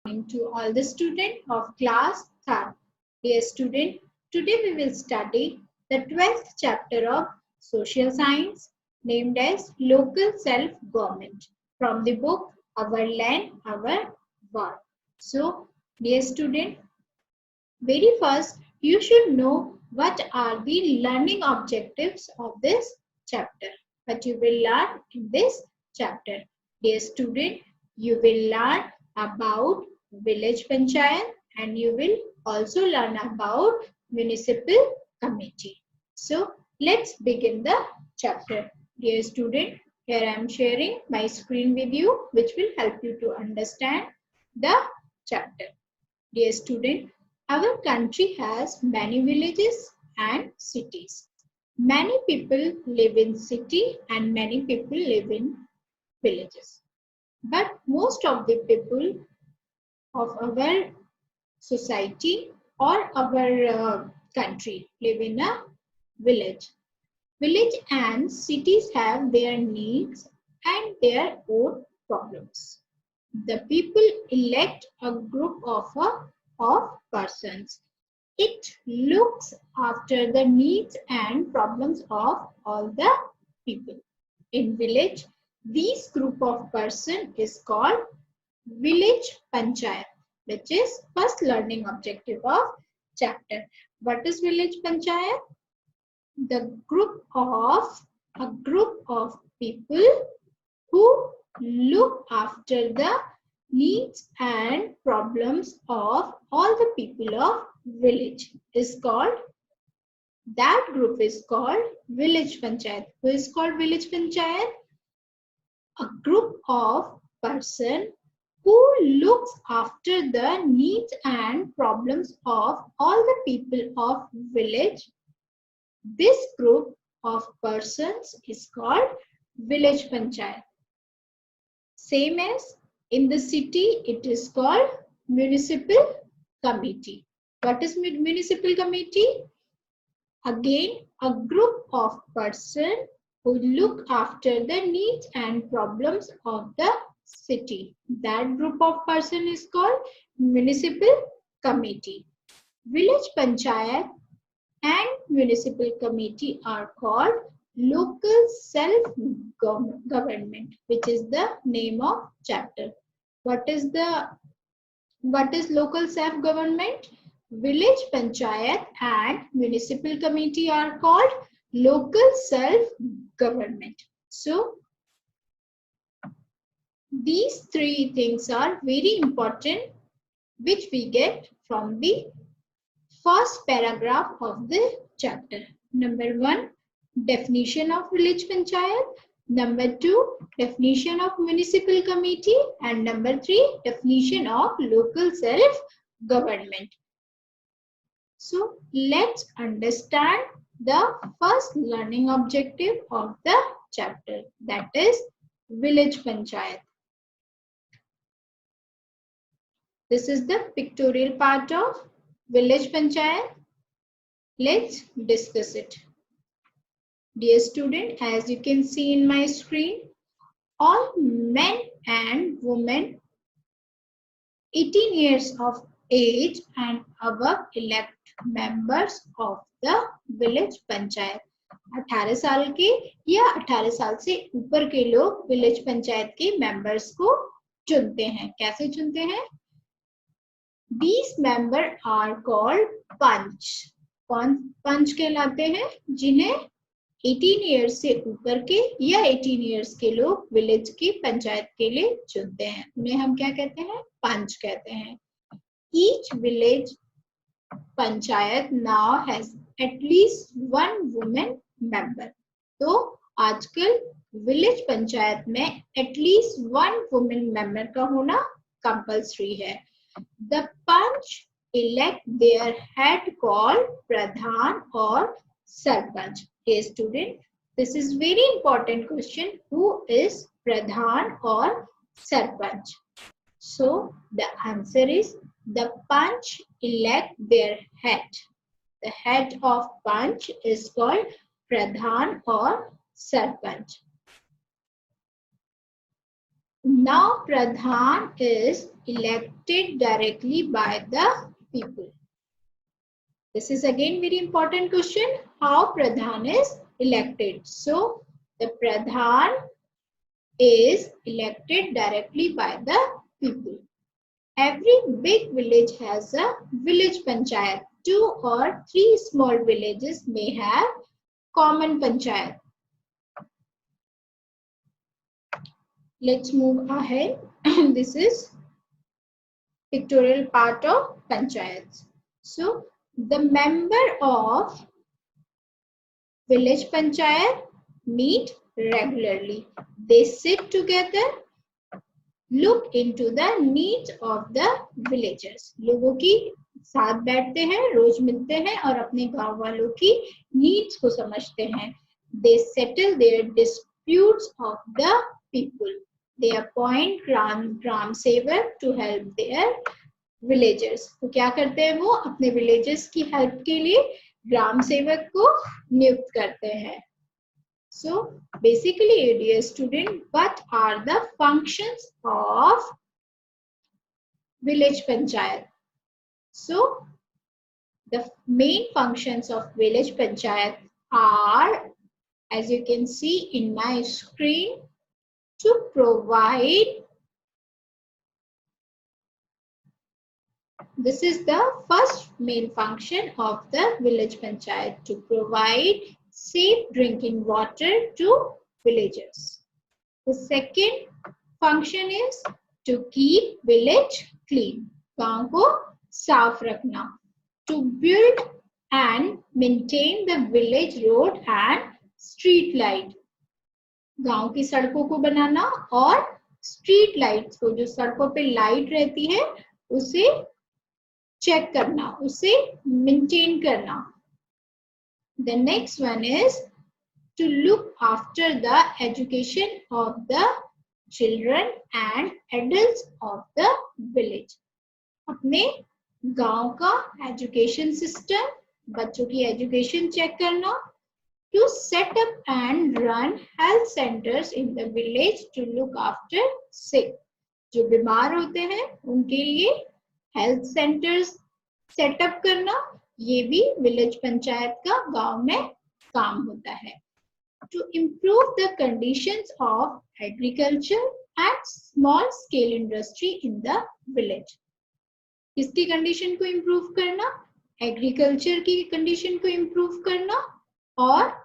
To all the students of class 3rd. Dear student, today we will study the 12th chapter of social science named as local self-government from the book Our Land, Our World. So, dear student, very first you should know what are the learning objectives of this chapter. What you will learn in this chapter. Dear student, you will learn about village panchayat and you will also learn about municipal committee. So let's begin the chapter. Dear student, here I am sharing my screen with you which will help you to understand the chapter. Dear student, our country has many villages and cities. Many people live in city and many people live in villages. But most of the people of our society or our country live in a village. Village and cities have their needs and their own problems. The people elect a group of persons. It looks after the needs and problems of all the people. In village, this group of person is called village panchayat, which is first learning objective of chapter. What is village panchayat? A group of people who look after the needs and problems of all the people of village is called, that group is called village panchayat. Who is called village panchayat? A group of person who looks after the needs and problems of all the people of village. This group of persons is called village panchayat. Same as in the city, it is called municipal committee. What is municipal committee? Again, a group of persons who look after the needs and problems of the city. That group of person is called municipal committee. Village panchayat and municipal committee are called local self-government, which is the name of chapter. What is local self-government? Village panchayat and municipal committee are called local self-government. So these three things are very important, which we get from the first paragraph of the chapter. Number 1, definition of village panchayat. Number 2, definition of municipal committee. And number 3, definition of local self-government. So let's understand the first learning objective of the chapter, that is village panchayat. This is the pictorial part of village panchayat. Let's discuss it. Dear student, as you can see in my screen, all men and women 18 years of age and above elect members of the village panchayat. 18 साल के या 18 साल से ऊपर के लोग village panchayat के members को चुनते हैं. कैसे चुनते हैं? These members are called पंच. कौन पंच कहलाते हैं? जिन्हें 18 इयर्स से ऊपर के या 18 इयर्स के लोग विलेज की पंचायत के लिए चुनते हैं. उन्हें हम क्या कहते हैं? पंच कहते हैं. Each village panchayat now has at least one woman member. तो आजकल विलेज पंचायत में at least one woman member का होना compulsory है. The punch elect their head called pradhan or sarpanch. Hey student, this is very important question. Who is pradhan or sarpanch? So the answer is the panch elect their head. The head of panch is called pradhan or sarpanch. Now Pradhan is elected directly by the people. This is again very important question. How Pradhan is elected? So the Pradhan is elected directly by the people. Every big village has a village panchayat. 2 or 3 small villages may have common panchayat. Let's move ahead. This is pictorial part of panchayats. So the member of village panchayat meet regularly. They sit together, look into the needs of the villagers. लोगों की साथ बैठते हैं, रोज मिलते हैं और अपने गांव वालों की needs को समझते हैं. They settle their disputes of the people. They appoint gram sevak to help their villagers. तो क्या करते हैं वो? अपने villagers की help के लिए ग्राम सेवक को नियुक्त करते हैं. So basically, dear student, what are the functions of village panchayat? So the main functions of village panchayat are, as you can see in my screen, to provide. This is the first main function of the village panchayat, to provide safe drinking water to villagers. The second function is to keep village clean. गांव को साफ रखना. To build and maintain the village road and street light. गांव की सड़कों को बनाना और street lights को, जो सड़कों पे लाइट रहती है, उसे चेक करना, उसे मेंटेन करना. The next one is to look after the education of the children and adults of the village. अपने गांव का एजुकेशन सिस्टम, बच्चों की एजुकेशन चेक करना. To set up and run health centers in the village to look after sick. जो बीमार होते हैं उनके लिए हेल्थ सेंटर्स सेटअप करना, ये भी विलेज पंचायत का गांव में काम होता है. To improve the conditions of agriculture and small scale industry in the village. किसकी कंडीशन को इम्प्रूव करना? एग्रीकल्चर की कंडीशन को इम्प्रूव करना और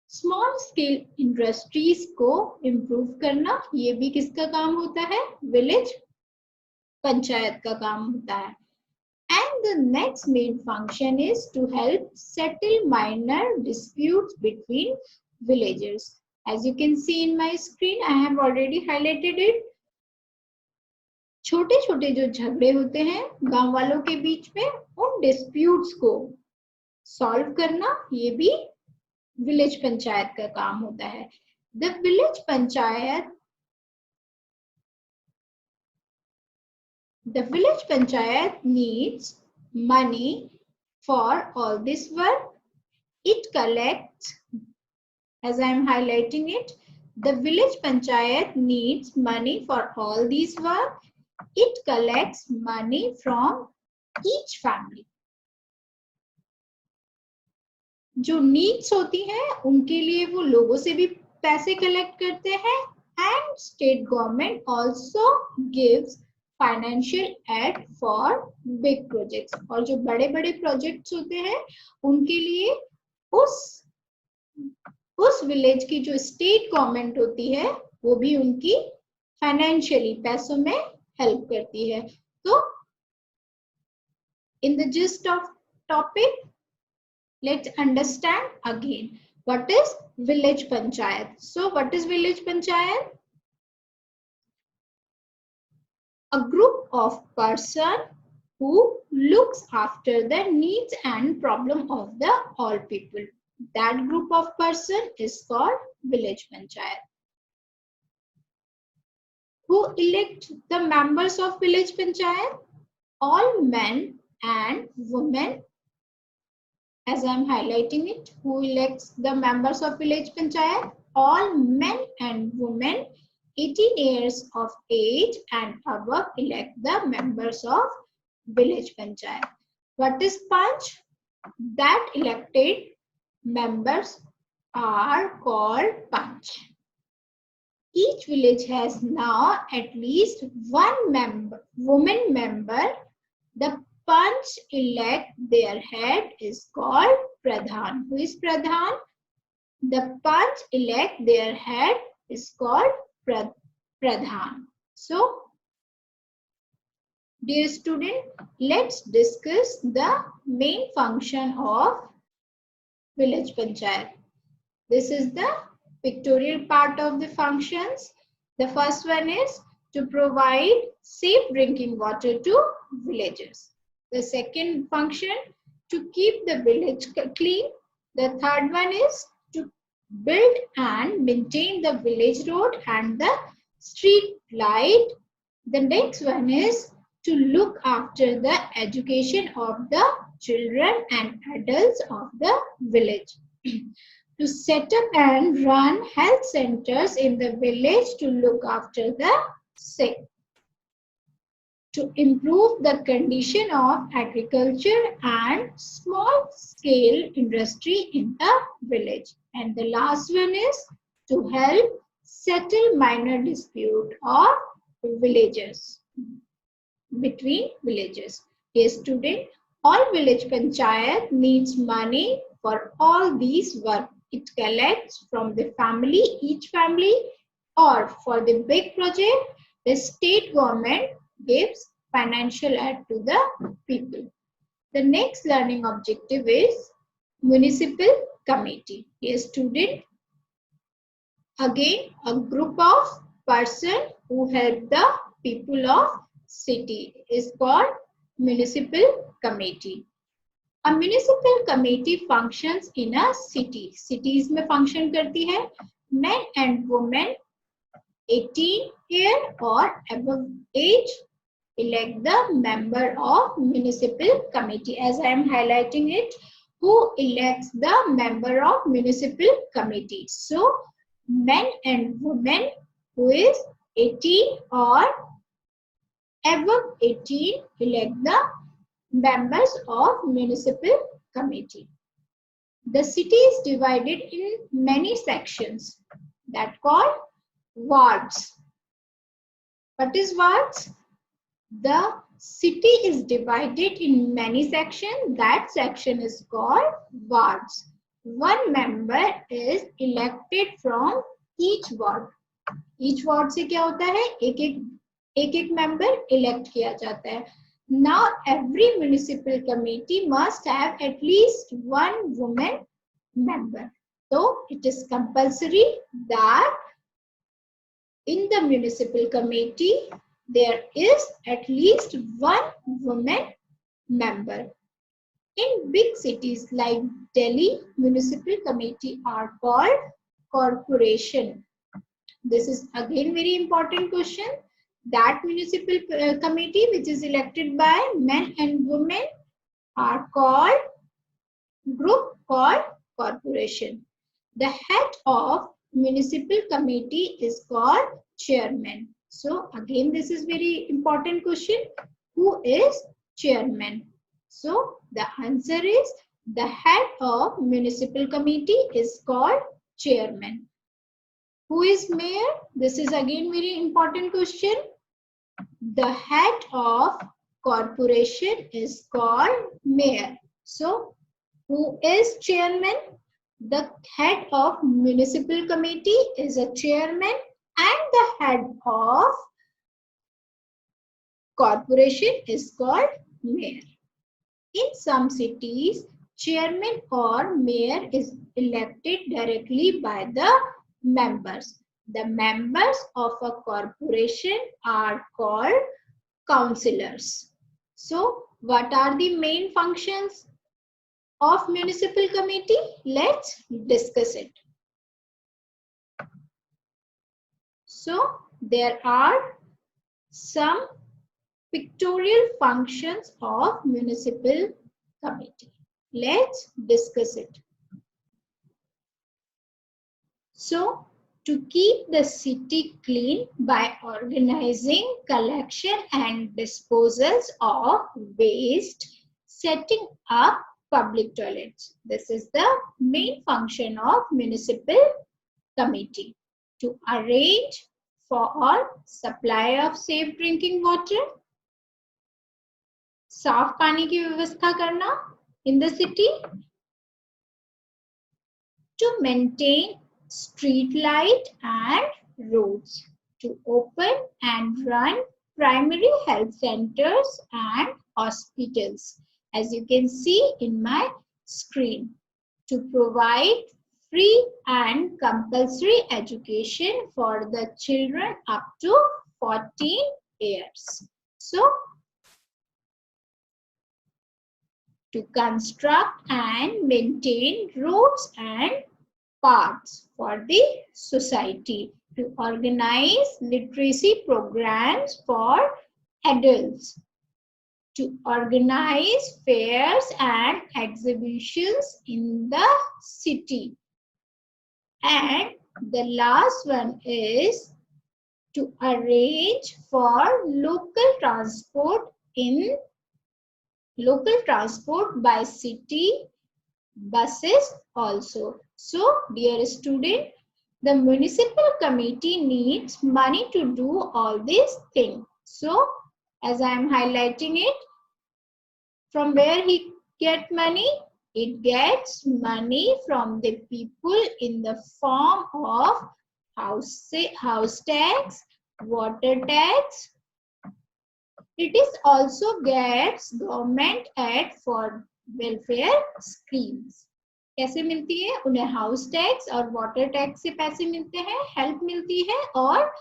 स्मॉल स्केल इंडस्ट्रीज को इम्प्रूव करना. ये भी किसका काम होता है? विलेज पंचायत का काम होता है. And the next main function is to help settle minor disputes between villagers. As you can see in my screen, I have already highlighted it. छोटे छोटे जो झगड़े होते हैं गांव वालों के बीच में, उन डिस्प्यूट्स को सॉल्व करना, ये भी विलेज पंचायत का काम होता है. The village panchayat needs money for all this work. It collects, as I am highlighting it, the village panchayat needs money for all these work. It collects money from each family. जो needs होती हैं उनके लिए वो लोगों से भी पैसे कलेक्ट करते हैं. And state government also gives financial aid for big projects. और जो बड़े बड़े प्रोजेक्ट्स होते हैं उनके लिए उस विलेज की जो स्टेट गवर्नमेंट होती है वो भी उनकी फाइनेंशियली पैसों में हेल्प करती है. तो in the gist of topic, let's understand again what is village panchayat. So what is village panchayat? A group of person who looks after the needs and problem of the all people. That group of person is called village panchayat. Who elect the members of village panchayat? All men and women. As I am highlighting it, who elects the members of village panchayat? All men and women 18 years of age and above elect the members of village panchayat. What is Panch? That elected members are called Panch. Each village has now at least one woman member. The Panch elect their head is called Pradhan. Who is Pradhan? The Panch elect their head is called Pradhan. So, dear student, let's discuss the main function of village panchayat. This is the pictorial part of the functions. The first one is to provide safe drinking water to villagers. The second function, to keep the village clean. The third one is to build and maintain the village road and the street light. The next one is to look after the education of the children and adults of the village. To set up and run health centers in the village to look after the sick. To improve the condition of agriculture and small scale industry in the village. And the last one is to help settle minor dispute of villagers, between villages. A student, all village panchayat needs money for all these work. It collects from the family, each family, or for the big project, the state government gives financial aid to the people. The next learning objective is municipal committee. A student, again a group of persons who help the people of city is called municipal committee. A municipal committee functions in a city. Cities में function करती है. Men and women 18 year or above age elect the member of municipal committee. As I am highlighting it, who elects the member of municipal committee? So, men and women who is 18 or above 18 elect the members of municipal committee. The city is divided in many sections that called wards. What is wards? The city is divided in many sections. That section is called wards. One member is elected from each ward. Each ward से क्या होता है? एक member elect किया जाता है. Now every municipal committee must have at least one woman member. So it is compulsory that in the municipal committee there is at least one woman member. In big cities like Delhi, municipal committee are called corporation. This is again very important question. That municipal committee which is elected by men and women are called group called corporation. The head of municipal committee is called chairman. So again this is very important question. Who is chairman? So the answer is the head of municipal committee is called chairman. Who is mayor? This is again very important question. The head of corporation is called mayor. So, who is chairman? The head of municipal committee is a chairman and the head of corporation is called mayor. In some cities, chairman or mayor is elected directly by the members. The members of a corporation are called councillors. So, what are the main functions of municipal committee? Let's discuss it. So, there are some pictorial functions of municipal committee. Let's discuss it. So, to keep the city clean by organizing collection and disposals of waste, setting up public toilets. This is the main function of municipal committee, to arrange for supply of safe drinking water, साफ पानी की व्यवस्था करना in the city, to maintain street light and roads, to open and run primary health centers and hospitals, as you can see in my screen, to provide free and compulsory education for the children up to 14 years. So, to construct and maintain roads and paths for the society, to organize literacy programs for adults, to organize fairs and exhibitions in the city. And the last one is to arrange for local transport by city buses also. So, dear student, the municipal committee needs money to do all these things. So, as I am highlighting it, from where he get money? It gets money from the people in the form of house tax, water tax. It is also gets government aid for welfare schemes. कैसे मिलती है? उन्हें house tax और water tax से पैसे मिलते हैं, help मिलती है, और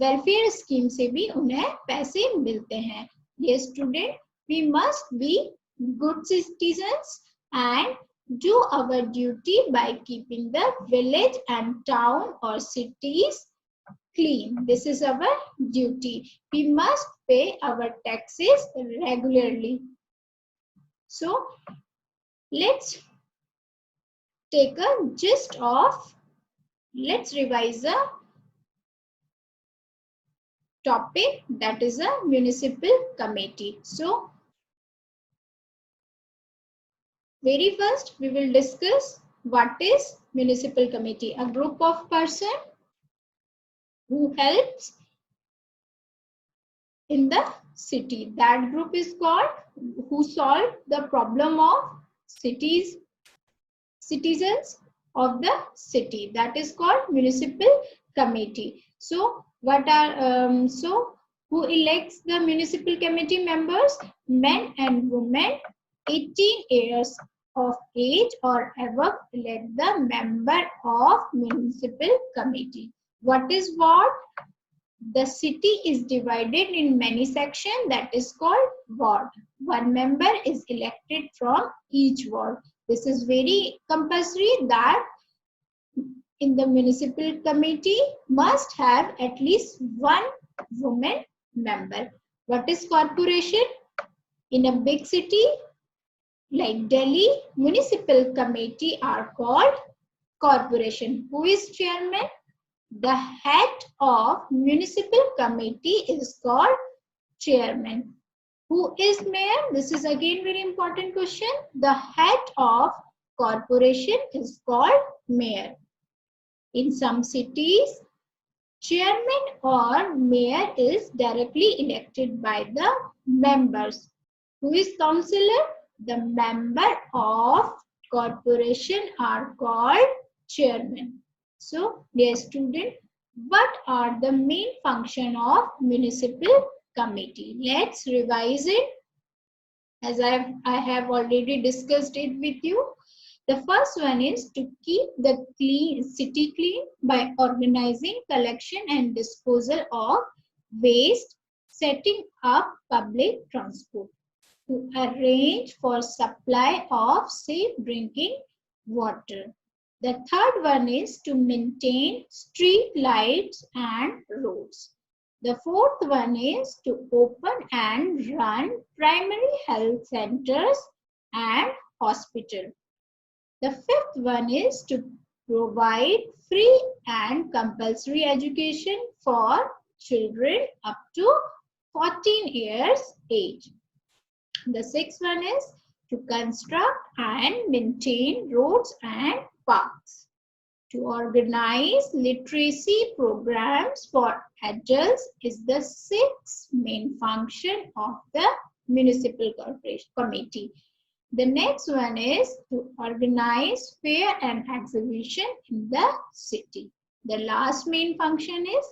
वेलफेयर स्कीम से भी उन्हें पैसे मिलते हैं. Dear student, we must be good citizens and do our duty by keeping the village and town or cities clean. This is our duty. We must pay our taxes regularly. So, let's take a gist of, let's revise a topic, that is a municipal committee. So, very first we will discuss what is municipal committee. A group of persons who helps in the city. That group is called who solve the problem of citizens of the city. That is called municipal committee. So what are who elects the municipal committee members? Men and women 18 years of age or above elect the member of municipal committee. What is ward? The city is divided in many sections, that is called ward. One member is elected from each ward. This is very compulsory that in the municipal committee must have at least one woman member. What is corporation? In a big city like Delhi, municipal committee are called corporation. Who is chairman? The head of municipal committee is called chairman. Who is mayor? This is again very important question. The head of corporation is called mayor. In some cities, chairman or mayor is directly elected by the members. Who is councillor? The member of corporation are called chairman. So, dear student, what are the main function of municipal committee? Let's revise it, as I have already discussed it with you. The first one is to keep the city clean by organizing collection and disposal of waste, setting up public transport, to arrange for supply of safe drinking water. The third one is to maintain street lights and roads. The fourth one is to open and run primary health centers and hospitals. The fifth one is to provide free and compulsory education for children up to 14 years age. The sixth one is to construct and maintain roads and parks. To organize literacy programs for adults is the sixth main function of the municipal corporation committee. The next one is to organize fair and exhibition in the city. The last main function is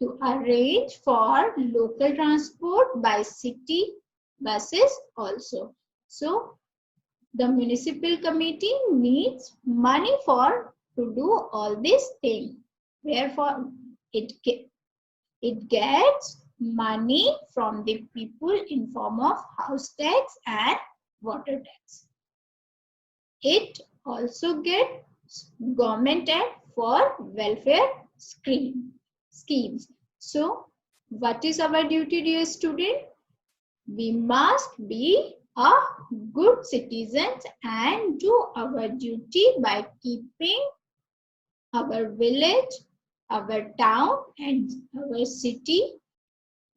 to arrange for local transport by city buses also. So the municipal committee needs money for to do all these things. Therefore, it gets money from the people in form of house tax and water tax. It also gets government aid for welfare schemes. So, what is our duty, dear student? We must be a good citizens and do our duty by keeping our village, our town and our city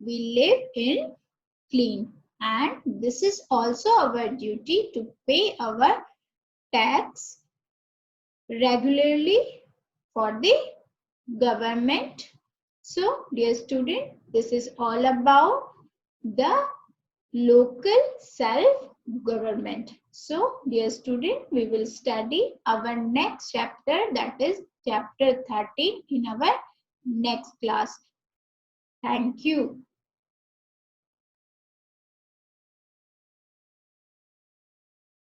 we live in clean. And this is also our duty to pay our tax regularly for the government. So, dear student, this is all about the local self-government. So, dear student, we will study our next chapter, that is chapter 13 in our next class. Thank you.